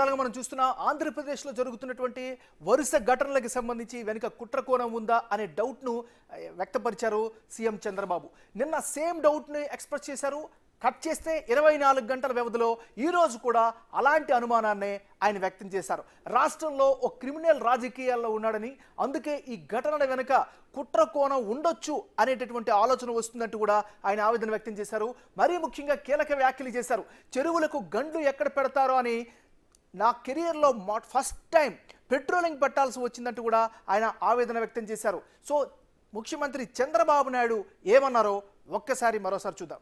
కాలాలుగా మనం చూస్తున్న ఆంధ్రప్రదేశ్లో జరుగుతున్నటువంటి వరుస ఘటనలకు సంబంధించి వెనుక కుట్ర కోణం ఉందా అనే డౌట్ను వ్యక్తపరిచారు సీఎం చంద్రబాబు. నిన్న సేమ్ డౌట్ని ఎక్స్ప్రెస్ చేశారు. కట్ చేస్తే 24 గంటల వ్యవధిలో ఈ రోజు కూడా అలాంటి అనుమానాన్ని ఆయన వ్యక్తం చేశారు. రాష్ట్రంలో ఒక క్రిమినల్ రాజకీయాల్లో ఉన్నాడని, అందుకే ఈ ఘటనల వెనుక కుట్ర కోణం ఉండొచ్చు అనేటటువంటి ఆలోచన వస్తుందంటూ కూడా ఆయన ఆవేదన వ్యక్తం చేశారు. మరీ ముఖ్యంగా కీలక వ్యాఖ్యలు చేశారు. చెరువులకు గండ్లు ఎక్కడ పెడతారో అని, నా కెరియర్లో ఫస్ట్ టైం పెట్రోలింగ్ పెట్టాల్సి వచ్చిందంటూ కూడా ఆయన ఆవేదన వ్యక్తం చేశారు. సో ముఖ్యమంత్రి చంద్రబాబు నాయుడు ఏమన్నారో ఒక్కసారి మరోసారి చూద్దాం.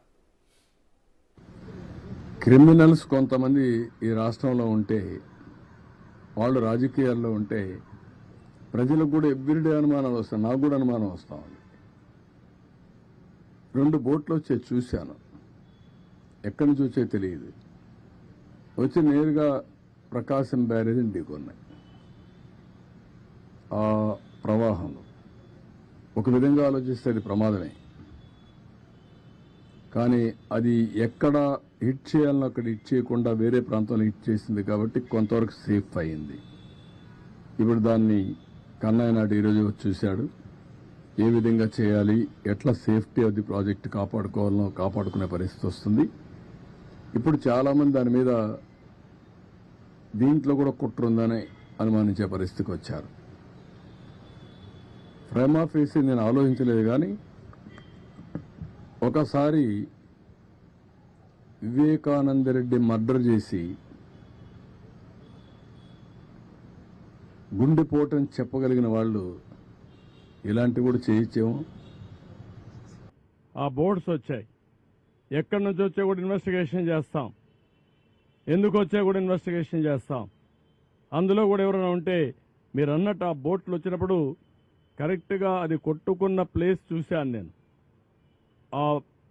క్రిమినల్స్ కొంతమంది ఈ రాష్ట్రంలో ఉంటే, వాళ్ళు రాజకీయాల్లో ఉంటే ప్రజలకు కూడా ఎవ్రీడే అనుమానాలు వస్తాయి. నాకు కూడా అనుమానం వస్తా ఉంది. 2 బోట్లు వచ్చే చూశాను, ఎక్కడి నుంచి వచ్చే తెలియదు. వచ్చి నేరుగా ప్రకాశం బ్యారేజీని ఢీకొన్నాయి. ఆ ప్రవాహంలో ఒక విధంగా ఆలోచిస్తే అది ప్రమాదమే, కానీ అది ఎక్కడ హిట్ చేయాలని అక్కడ హిట్ చేయకుండా వేరే ప్రాంతంలో హిట్ చేసింది కాబట్టి కొంతవరకు సేఫ్ అయింది. ఇప్పుడు దాన్ని కన్నయ్య నాయుడు ఈరోజు చూశాడు, ఏ విధంగా చేయాలి, ఎట్లా సేఫ్టీ ఆఫ్ ది ప్రాజెక్ట్ కాపాడుకోవాలనో కాపాడుకునే పరిస్థితి వస్తుంది. ఇప్పుడు చాలామంది దాని మీద దీంట్లో కూడా కుట్ర ఉందని అనుమానించే పరిస్థితికి వచ్చారు. ప్రైమా ఫేసి నేను ఆలోచించలేదు, కానీ ఒకసారి వివేకానందరెడ్డి మర్డర్ చేసి గుండెపోటని చెప్పగలిగిన వాళ్ళు ఇలాంటివి కూడా చేయొచ్చేమో. ఆ బోర్డ్స్ వచ్చాయి, ఎక్కడి నుంచి వచ్చా కూడా ఇన్వెస్టిగేషన్ చేస్తాం, ఎందుకు వచ్చా కూడా ఇన్వెస్టిగేషన్ చేస్తాం. అందులో కూడా ఎవరైనా ఉంటే మీరు అన్నట్టు ఆ బోట్లు వచ్చినప్పుడు కరెక్ట్గా అది కొట్టుకున్న ప్లేస్ చూశాను నేను.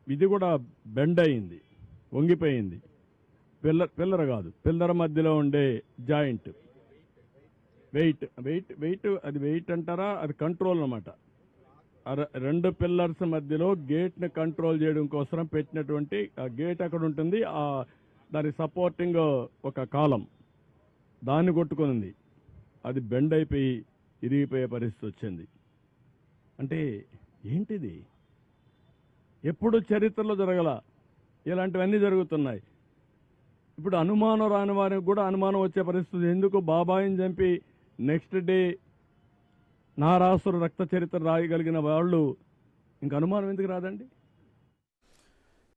ఇది కూడా బెండ్ అయింది, వంగిపోయింది. పిల్లర్ కాదు, పిల్లర్ మధ్యలో ఉండే జాయింట్ వెయిట్ అది వెయిట్ అంటారా, అది కంట్రోల్ అన్నమాట. 2 పిల్లర్స్ మధ్యలో గేట్ని కంట్రోల్ చేయడం కోసం పెట్టినటువంటి ఆ గేట్ అక్కడ ఉంటుంది. దాని సపోర్టింగ్ ఒక కాలం దాన్ని కొట్టుకుంది. అది బెండ్ అయిపోయి ఇరిగిపోయే పరిస్థితి వచ్చింది. అంటే ఏంటిది? ఎప్పుడు చరిత్రలో జరగల, ఇలాంటివన్నీ జరుగుతున్నాయి. ఇప్పుడు అనుమానం రాని వారికి కూడా అనుమానం వచ్చే పరిస్థితి. ఎందుకు బాబాయిని చంపి నెక్స్ట్ డే నారాసురు రక్త చరిత్ర రాయగలిగిన వాళ్ళు ఇంక అనుమానం ఎందుకు రాదండి?